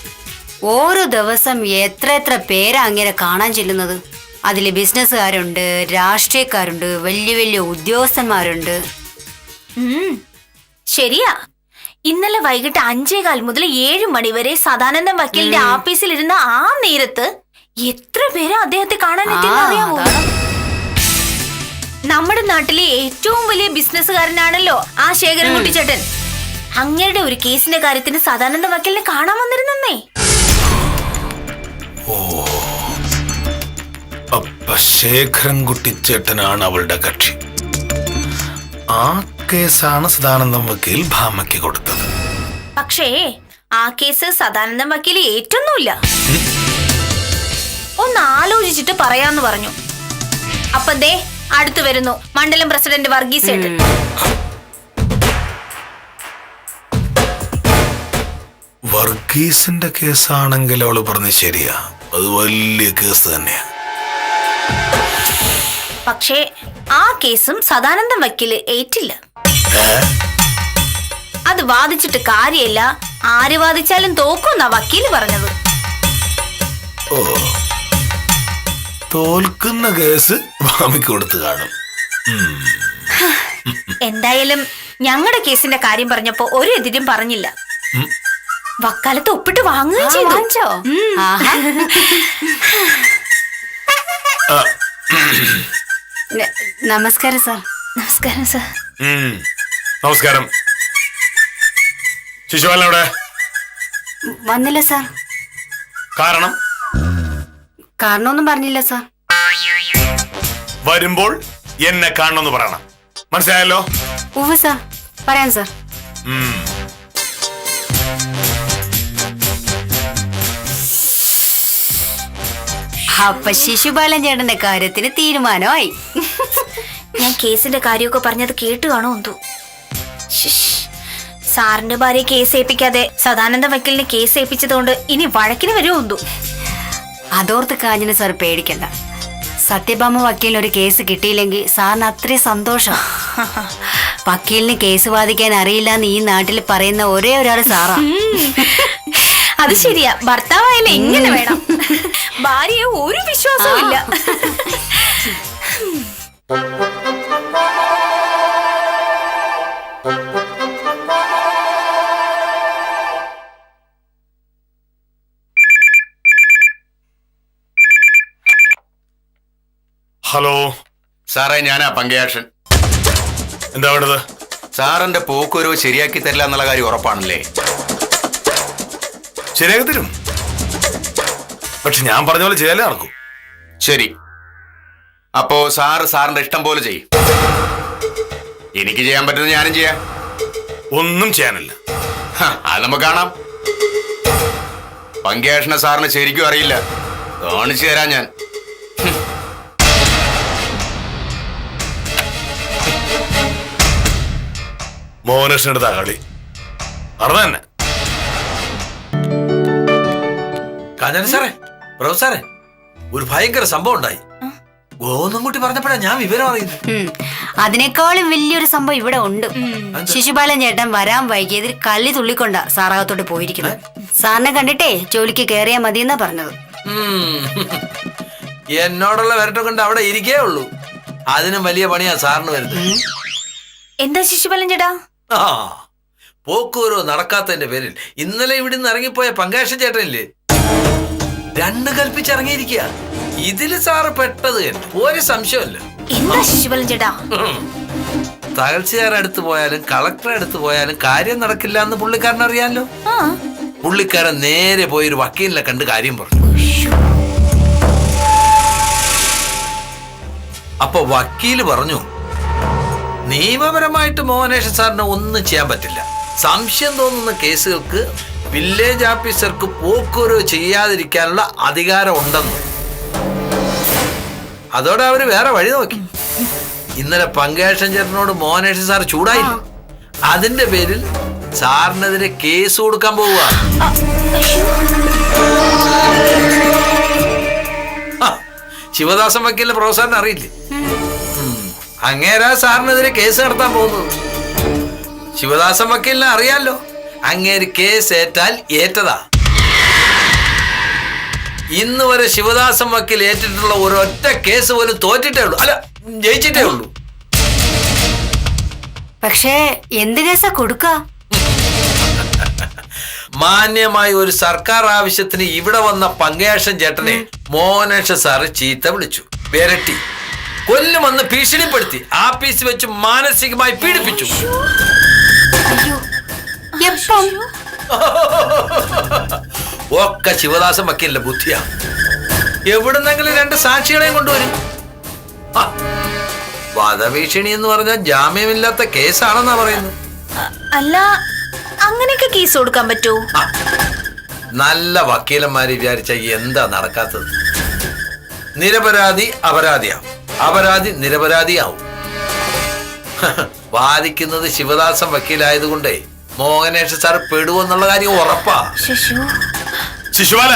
ഓരോ ദിവസം എത്ര പേരാ അങ്ങനെ കാണാൻ ചെല്ലുന്നത്. അതിൽ ബിസിനസ്സുകാരുണ്ട്, രാഷ്ട്രീയക്കാരുണ്ട്, വലിയ വലിയ ഉദ്യോഗസ്ഥന്മാരുണ്ട്. ശരിയാ. ഇന്നലെ വൈകിട്ട് 5:15 മുതൽ 7 മണി വരെ സദാനന്ദം വക്കീലിന്റെ ആഫീസിൽ ഇരുന്ന ആ നേരത്ത് എത്ര പേരാ അദ്ദേഹത്തെ കാണാൻ എത്തിയെന്ന് അറിയാമോ? നമ്മുടെ നാട്ടിലെ ഏറ്റവും വലിയ ബിസിനസ്സുകാരനാണല്ലോ ആ ശേഖരൻകുട്ടി ചേട്ടൻ. അങ്ങയുടെ ഒരു കേസിന്റെ കാര്യത്തിന് സദാനന്ദ വക്കീലിനെ കാണാൻ വന്നിരുന്നേ. അപ്പൊ ശേഖരൻകുട്ടി ചേട്ടനാണ് അവളുടെ കക്ഷി. ആ കേസാണ് സദാനന്ദം വക്കീൽ ഭാമയ്ക്ക് കൊടുത്തത്. പക്ഷേ ആ കേസ് സദാനന്ദം വക്കീൽ ഏറ്റൊന്നുമില്ല. ഒന്ന് ആലോചിച്ചിട്ട് പറയാന്ന് പറഞ്ഞു. അപ്പൊ ദേ അടുത്തു വരുന്നു മണ്ഡലം പ്രസിഡന്റ് വർഗീസ് ചേട്ടൻ. വർഗീസിന്റെ കേസാണെങ്കിൽ അവള് പറഞ്ഞ ശരിയാ, അത് വലിയ കേസ് തന്നെയാ. പക്ഷേ ആ കേസും സദാനന്ദം വക്കീല് ഏറ്റില്ല. അത് വാദിച്ചിട്ട് കാര്യമില്ല, ആര് വാദിച്ചാലും തോക്കുന്നാ വക്കീല് പറഞ്ഞത്. ഓ, തോൽക്കുന്ന കേസ് ഭാമിക്ക് കൊടുത്തു കാണും. എന്തായാലും ഞങ്ങളുടെ കേസിന്റെ കാര്യം പറഞ്ഞപ്പോ ഒരു എതിരും പറഞ്ഞില്ല. വക്കാലത്ത് ഒപ്പിട്ട് വാങ്ങുകയും ചെയ്തു. ആഹാ. നമസ്കാരം സാർ. നമസ്കാരം സാർ. നമസ്കാരം. ശിശുപാലൻ അവിടെ വന്നില്ല സാർ. കാരണം കാരണമൊന്നും പറഞ്ഞില്ല സാർ. വരുമ്പോൾ എന്നെ കാണണമെന്ന് പറയണം, മനസ്സിലായല്ലോ? ഉവ്വ് സാർ, പറയാം സാർ. അപ്പൊ ശിശുപാലൻ ചേട്ടന്റെ കാര്യത്തിന് തീരുമാനമായി. ഞാൻ കേസിന്റെ കാര്യമൊക്കെ പറഞ്ഞത് കേട്ടു കാണോ എന്തോ. സാറിന്റെ ഭാര്യ കേസ് ഏൽപ്പിക്കാതെ സദാനന്ദ വക്കീലിന് കേസ് ഏൽപ്പിച്ചതുകൊണ്ട് ഇനി വഴക്കിന് വരുമോ എന്തോ. അതോർത്ത് കാഞ്ഞിന് സാർ പേടിക്കണ്ട. സത്യഭാമ വക്കീലിന് ഒരു കേസ് കിട്ടിയില്ലെങ്കിൽ സാറിന് അത്രയും സന്തോഷം. വക്കീലിന് കേസ് വാദിക്കാൻ അറിയില്ല എന്ന് ഈ നാട്ടിൽ പറയുന്ന ഒരേ ഒരാൾ സാറാ. അത് ശരിയാ, ഭർത്താവായാലും എങ്ങനെ വേണം, ഭാര്യയെ ഒരു വിശ്വാസവും ഇല്ല. ഹലോ സാറേ, ഞാനാ പങ്കയാക്ഷൻ. എന്താ വേണ്ടത്? സാറിന്റെ പോക്കുവരവ് ശരിയാക്കി തരില്ല എന്നുള്ള കാര്യം ഉറപ്പാണല്ലേ? ശരിയാക്കി തരും, പക്ഷെ ഞാൻ പറഞ്ഞ പോലെ ചെയ്യാലേ നടക്കും. ശരി, അപ്പോ സാറിന്റെ ഇഷ്ടം പോലെ ചെയ്യും. എനിക്ക് ചെയ്യാൻ പറ്റുന്നത് ഞാനും ചെയ്യാം. ഒന്നും ചെയ്യാനില്ല. അത് നമുക്ക് കാണാം. പങ്കയാക്ഷനെ സാറിന് ശരിക്കും അറിയില്ല, കാണിച്ചു തരാം ഞാൻ. മോഹനകൃഷ്ണന്റെ കളി അറിഞ്ഞ തന്നെ. കാഞ്ഞാനി സാറേ, പ്രൊഫസറെ, ഒരു ഭയങ്കര സംഭവം ഉണ്ടായി. ഗോതമ്പുട്ടി പറഞ്ഞപ്പോഴാ ഞാൻ വിവരം അറിയുന്നത്. അതിനേക്കാളും വലിയൊരു സംഭവം ഇവിടെ ഉണ്ട്. ശിശുപാലൻ ചേട്ടൻ വരാൻ വൈകിയതിൽ കള്ളി തുള്ളിക്കൊണ്ടാ സാറകത്തോട്ട് പോയിരിക്കുന്നത്. സാറിനെ കണ്ടിട്ടേ ജോലിക്ക് കയറിയാ മതിയെന്നാ പറഞ്ഞത്. എന്നോടുള്ള വരട്ടം കൊണ്ട് അവിടെ ഇരിക്കേ ഉള്ളൂ. അതിനും വലിയ പണിയാ സാറിന് വരുന്നത്. എന്താ ശിശുപാലൻ ചേട്ടാ? ആ, പോക്കുവരവ് നടക്കാത്തതിന്റെ പേരിൽ ഇന്നലെ ഇവിടെ നിന്ന് ഇറങ്ങിപ്പോയ പങ്കാശൻ ചേട്ടനില്ലേ, 2 കൽപ്പിച്ചിറങ്ങിയിരിക്കുക. ഇതില് സാറ് പെട്ടത് തന്നെ, ഒരു സംശയമല്ല. എന്താ ശിശുപാലൻ ചേട്ടാ? തകൽച്ചയാരുടെ അടുത്ത് പോയാലും കളക്ടറെ അടുത്ത് പോയാലും കാര്യം നടക്കില്ല എന്ന് പുള്ളിക്കാരൻ അറിയാലോ. പുള്ളിക്കാരൻ നേരെ പോയി ഒരു വക്കീലിനെ കണ്ട് കാര്യം പറഞ്ഞു. അപ്പൊ വക്കീല് പറഞ്ഞു, നിയമപരമായിട്ട് മോഹനേഷ് സാറിന് ഒന്നും ചെയ്യാൻ പറ്റില്ല. സംശയം തോന്നുന്ന കേസുകൾക്ക് വില്ലേജ് ഓഫീസർക്ക് പോക്കുവരവ് ചെയ്യാതിരിക്കാനുള്ള അധികാരം ഉണ്ടെന്ന്. അതോടെ അവര് വേറെ വഴി നോക്കി. ഇന്നലെ പങ്കേഷൻ ചേട്ടനോട് മോഹനേഷ് സാർ ചൂടായില്ല. അതിന്റെ പേരിൽ സാറിനെതിരെ കേസ് കൊടുക്കാൻ പോവുക. ശിവദാസൻ വക്കീലിന്റെ പ്രൊഫസറിന് അറിയില്ലേ? അങ്ങേരാ സാറിനെതിരെ കേസ് നടത്താൻ പോകുന്നത്. ശിവദാസൻ വക്കീലിനെ അറിയാലോ, അങ്ങേര് കേസ് ഏറ്റാൽ ഏറ്റതാ. ഇന്ന് വരെ ശിവദാസൻ വക്കീൽ ഏറ്റിട്ടുള്ള ഒരൊറ്റ കേസ് പോലും തോറ്റിട്ടേ ഉള്ളൂ, അല്ല ജയിച്ചിട്ടേ ഉള്ളൂ. പക്ഷേ എന്ത് കേസാ കൊടുക്ക? മാന്യമായ ഒരു സർക്കാർ ആവശ്യത്തിന് ഇവിടെ വന്ന പങ്കേഷൻ ചേട്ടനെ മോഹനേഷ് സാറ് ചീത്ത വിളിച്ചു, വിരട്ടി, കൊല്ലുമെന്ന് ഭീഷണിപ്പെടുത്തി, ആഫീസിൽ വെച്ച് മാനസികമായി പീഡിപ്പിച്ചു. അയ്യോ, എപ്പം? ഒക്കെ ശിവദാസൻ വക്കീലിന്റെ ബുദ്ധിയാ. എവിടുന്നെങ്കിലും 2 സാക്ഷികളെയും കൊണ്ടുവരും. വധഭീഷണി എന്ന് പറഞ്ഞാൽ ജാമ്യമില്ലാത്ത കേസാണെന്നാ പറയുന്നത്. അല്ല, അങ്ങനെയൊക്കെ കേസ് കൊടുക്കാൻ പറ്റുമോ? നല്ല വക്കീലന്മാര് വിചാരിച്ച എന്താ നടക്കാത്തത്? നിരപരാധി അപരാധിയാവും, അപരാധി നിരപരാധിയാവും. വാദിക്കുന്നത് ശിവദാസൻ വക്കീലായതുകൊണ്ടേ മോഹനേഷ് സാർ പെടുവെന്നുള്ള കാര്യം ഉറപ്പാ. ശിശുപാല,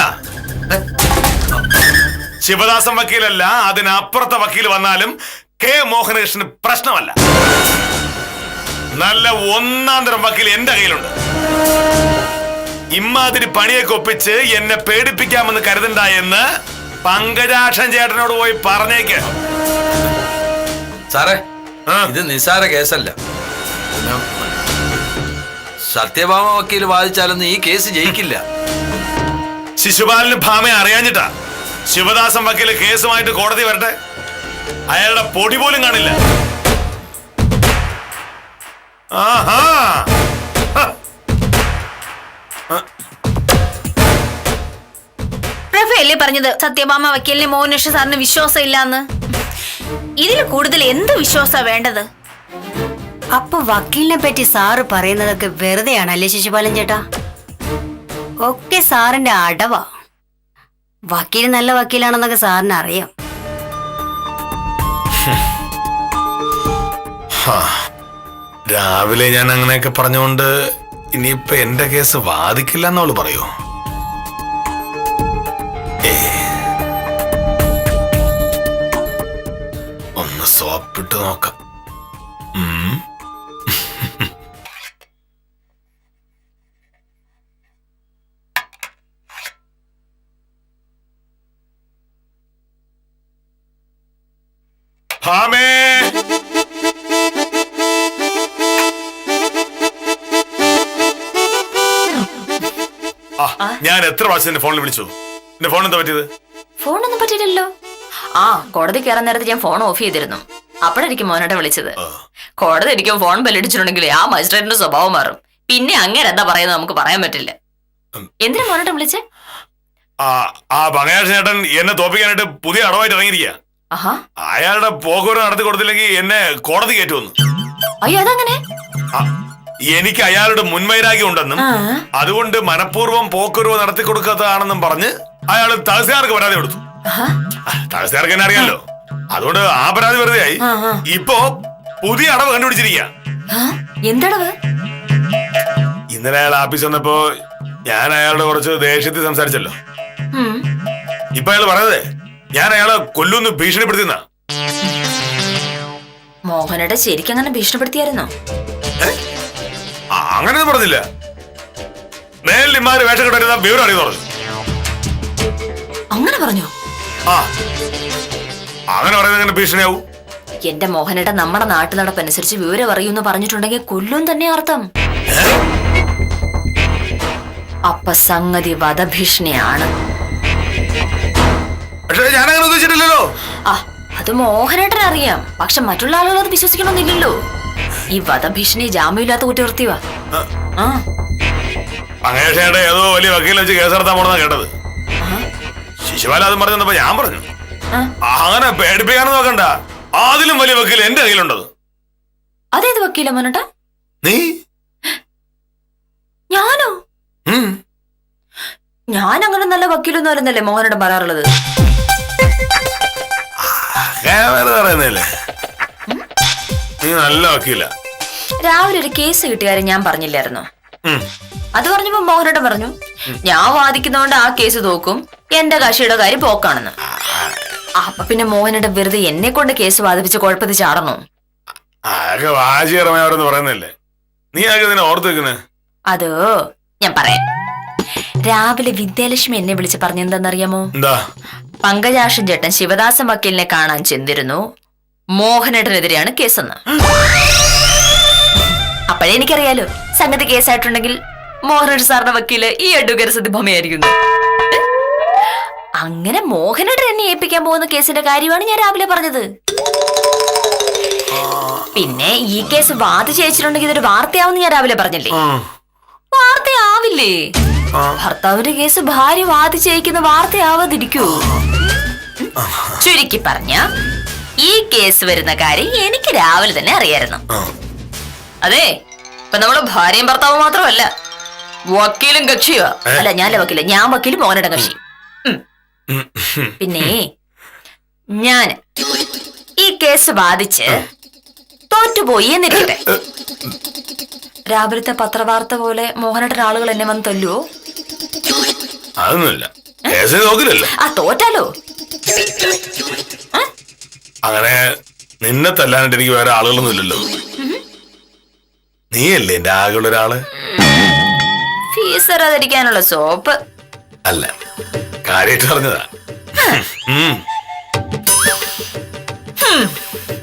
ശിവദാസൻ വക്കീലല്ല, അതിനപ്പുറത്തെ വക്കീൽ വന്നാലും കെ മോഹനകൃഷ്ണന് പ്രശ്നമല്ല. നല്ല ഒന്നാം തരം വക്കീൽ എന്റെ കയ്യിലുണ്ട്. ഇമ്മാതിരി പണിയൊക്കെ ഒപ്പിച്ച് എന്നെ പേടിപ്പിക്കാമെന്ന് കരുതണ്ട എന്ന് പങ്കജാക്ഷൻ ചേട്ടനോട് പോയി പറഞ്ഞേക്ക്. സാറേ, ഇത് നിസ്സാര കേസല്ല. സത്യഭാമ വക്കീൽ വാദിച്ചാലൊന്നും ഈ കേസ് ജയിക്കില്ല. ശിശുപാലിന് ഭാമയെ അറിയാഞ്ഞിട്ടാ. ശിവദാസൻ വക്കീൽ കേസുമായിട്ട് കോടതി വരട്ടെ, അയാളുടെ പൊടി പോലും കാണില്ല. ആഹാ, പ്രഭയല്ലേ പറഞ്ഞത് സത്യഭാമ വക്കീലിനെ മോഹനേഷ് സാറിന് വിശ്വാസം ഇല്ലാന്ന്? ഇതിൽ കൂടുതൽ എന്ത് വിശ്വാസാ വേണ്ടത്? അപ്പൊ വക്കീലിനെ പറ്റി സാറ് പറയുന്നതൊക്കെ വെറുതെയാണല്ലേ ശിശുപാലൻ ചേട്ടാ? ഒക്കെ സാറിന്റെ അടവാ. വക്കീൽ നല്ല വക്കീലാണെന്നൊക്കെ സാറിന് അറിയാം. രാവിലെ ഞാൻ അങ്ങനെയൊക്കെ പറഞ്ഞുകൊണ്ട് ഇനിയിപ്പൊ എന്റെ കേസ് വാദിക്കില്ല എന്നവള് പറയൂ? ഒന്ന് സോപ്പിട്ട് നോക്കാം. ഭാമേ, ഞാൻ എത്ര പ്രാവശ്യം എന്റെ ഫോണിൽ വിളിച്ചു? എന്റെ ഫോൺ എന്താ പറ്റിയത്? ഫോണൊന്നും പറ്റില്ലല്ലോ. ആ, കോടതി കയറാൻ നേരത്ത് ഞാൻ ഫോൺ ഓഫ് ചെയ്തിരുന്നു. അപ്പോഴായിരിക്കും മോനോടെ വിളിച്ചത്. കോടതി ഇരിക്കും ഫോൺ ബെല്ലടിച്ചിട്ടുണ്ടെങ്കിൽ ആ മജിസ്ട്രേറ്റിന്റെ സ്വഭാവം മാറും. പിന്നെ അങ്ങനെ എന്താ പറയുന്നത് നമുക്ക് പറയാൻ പറ്റില്ല. എന്തിനാ മോനോടെ വിളിച്ചേ? ആ പങ്കജാക്ഷൻ ചേട്ടൻ എന്നെ തോപ്പിക്കാനായിട്ട് പുതിയ അടവായിട്ട് ഇറങ്ങിയിരിക്കുക. അയാളുടെ പോക്കുവരവ് നടത്തി കൊടുത്തില്ലെങ്കിൽ എന്നെ കോടതി കയറ്റുമെന്ന്. അയ്യോ, അതങ്ങനെ? എനിക്ക് അയാളുടെ മുൻവൈരാഗ്യം ഉണ്ടെന്നും അതുകൊണ്ട് മനഃപൂർവ്വം പോക്കുവരവ് നടത്തി കൊടുക്കാത്തതാണെന്നും പറഞ്ഞ് അയാൾ തഹസിൽദാർക്ക് പരാതി കൊടുത്തു. തഹസിൽദാർക്ക് എന്നെ അറിയാലോ, അതുകൊണ്ട് ആ പരാതി വെറുതെ ആയി. ഇപ്പോ പുതിയ അടവ് കണ്ടുപിടിച്ചിരിക്കുക. എന്തടവ്? ഇന്നലെ അയാൾ ആഫീസ് വന്നപ്പോ ഞാൻ അയാളുടെ കുറച്ച് ദേഷ്യത്തിൽ സംസാരിച്ചല്ലോ. ഇപ്പൊ അയാൾ പറഞ്ഞതേ ഞാൻ അയാളെ കൊല്ലൊന്ന് ഭീഷണിപ്പെടുത്തിയെന്ന. മോഹനയുടെ ശരിക്കും അങ്ങനെ ഭീഷണിപ്പെടുത്തിയായിരുന്നോ? അങ്ങനെയൊന്നും പറഞ്ഞില്ല. മേലിമാര് വേഷം കിട്ടുന്ന വിവരം അറിയാൻ പറഞ്ഞു. അങ്ങനെ പറഞ്ഞോ? അങ്ങനെ പറയുന്നത് ഭീഷണിയാവും. എന്റെ മോഹനയുടെ നമ്മുടെ നാട്ടു നടപ്പനുസരിച്ച് വിവരം അറിയൂന്ന് പറഞ്ഞിട്ടുണ്ടെങ്കിൽ കൊല്ലും തന്നെ അർത്ഥം. അപ്പൊ സംഗതി വധഭീഷണിയാണ്. പക്ഷെ ഞാനങ്ങനെ ഉദ്ദേശിച്ചിട്ടില്ലല്ലോ. അത് മോഹനേട്ടൻ അറിയാം, പക്ഷെ മറ്റുള്ള ആളുകൾ അത് വിശ്വസിക്കണമെന്നില്ലല്ലോ. ഈ വധഭീഷണി ജാമ്യമില്ലാത്ത കുറ്റകൃത്യവാ. ആ പങ്കേഷയുടെ ഏതോ വലിയ വക്കീൽ വെച്ച് കേസ് നടത്താൻ പോണെന്നാ കേട്ടത്. ശിശുപാല അതും പറഞ്ഞപ്പോ ഞാൻ പറഞ്ഞു, അങ്ങനെ പേടിപ്പിക്കാനും നോക്കണ്ട, അതിലും വലിയ വക്കീൽ എന്റെ കയ്യിലുണ്ടത്. അതേത് വക്കീല മോനട്ടാ? നീ ഞാനോ? ഞാൻ അങ്ങനെ നല്ല വക്കീലൊന്നും അല്ലെന്നല്ലേ മോഹനേട്ടൻ പറയാറുള്ളത്. പറയുന്നല്ലേ, നീ നല്ല വക്കീല. രാവിലെ ഒരു കേസ് കിട്ടിയ കാര്യം ഞാൻ പറഞ്ഞില്ലായിരുന്നോ? അത് പറഞ്ഞപ്പോ മോഹനേട്ടൻ പറഞ്ഞു ഞാൻ വാദിക്കുന്നോണ്ട് ആ കേസ് തോക്കും, എന്റെ കക്ഷിയുടെ കാര്യം പോക്കാണെന്ന്. അപ്പൊ പിന്നെ മോഹനേട്ടൻ വെറുതെ എന്നെ കൊണ്ട് കേസ് വാദിപ്പിച്ച് കുഴപ്പത്തിൽ ചാടണോ? ആകെ വാശികരമായവരെന്ന് പറയുന്നല്ലേ, നീ ആകെ ഇതിനെ ഓർത്ത് വെക്കുന്നേ? അതോ ഞാൻ പറയാം. രാവിലെ വിദ്യാലക്ഷ്മി എന്നെ വിളിച്ച് പറഞ്ഞെന്താന്നറിയാമോ? എന്താ? പങ്കജാക്ഷൻ ചേട്ടൻ ശിവദാസൻ വക്കീലിനെ കാണാൻ ചെന്നിരുന്നു, മോഹനേട്ടനെതിരെയാണ് കേസെന്ന്. അപ്പോഴേ എനിക്കറിയാലോ സംഗതി കേസായിട്ടുണ്ടെങ്കിൽ മോഹനേട്ടൻ സാറിന്റെ വക്കീല് ഈ അഡ്വക്കേറ്റ് സത്യഭാമയായിരിക്കുന്നു. അങ്ങനെ മോഹനേട്ടൻ എന്നെ ഏൽപ്പിക്കാൻ പോകുന്ന കേസിന്റെ കാര്യമാണ് ഞാൻ രാവിലെ പറഞ്ഞത്. പിന്നെ ഈ കേസ് വാദിച്ച് അയച്ചിട്ടുണ്ടെങ്കിൽ ഇതൊരു വാർത്തയാവുന്ന ഞാൻ രാവിലെ പറഞ്ഞില്ലേ? വാർത്തയാവില്ലേ? ഭർത്താവിന്റെ കേസ് ഭാര്യ വാദിച്ചയക്കുന്ന വാർത്തയാവാതിരിക്കൂ. ചുരുക്കി പറഞ്ഞ ഈ കേസ് വരുന്ന കാര്യം എനിക്ക് രാവിലെ തന്നെ അറിയായിരുന്നു. അതെ, ഇപ്പൊ നമ്മള് ഭാര്യയും ഭർത്താവും മാത്രമല്ല, വക്കീലും കക്ഷിയോ. അല്ല, ഞാനല്ല വക്കീല, ഞാൻ വക്കീലും മോഹനേട്ടൻ കക്ഷി. പിന്നെ ഞാൻ ഈ കേസ് വാദിച്ച് തോറ്റുപോയി എന്നിരിക്കട്ടെ, രാവിലത്തെ പത്രവാർത്ത പോലെ മോഹനേട്ടൻ ആളുകൾ എന്നെ വന്ന് തല്ലുവോ? അതൊന്നുമില്ല, കേസ് നോക്കില്ലല്ലോ. ആ തോറ്റാലോ? അങ്ങനെ നിന്നെ തല്ലാനായിട്ട് എനിക്ക് വേറെ ആളുകളൊന്നും ഇല്ലല്ലോ. നീയല്ലേ എന്റെ ആകെയുള്ള ഒരാള്. ഫീസ് തരാതിരിക്കാനുള്ള സോപ്പ് അല്ല, കാര്യമായിട്ട് പറഞ്ഞതാ.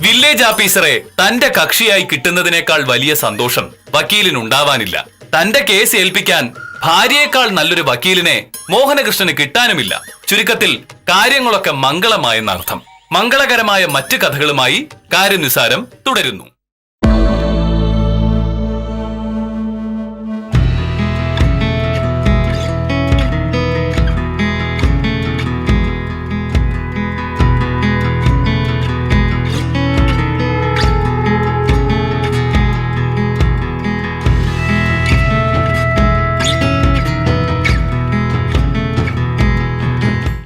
വില്ലേജ് ഓഫീസറെ തന്റെ കക്ഷിയായി കിട്ടുന്നതിനേക്കാൾ വലിയ സന്തോഷം വക്കീലിനുണ്ടാവാനില്ല. തന്റെ കേസ് ഏൽപ്പിക്കാൻ ഭാര്യയേക്കാൾ നല്ലൊരു വക്കീലിനെ മോഹനകൃഷ്ണന് കിട്ടാനുമില്ല. ചുരുക്കത്തിൽ കാര്യങ്ങളൊക്കെ മംഗളമായെന്നർത്ഥം. മംഗളകരമായ മറ്റ് കഥകളുമായി കാര്യനിസാരം തുടരുന്നു.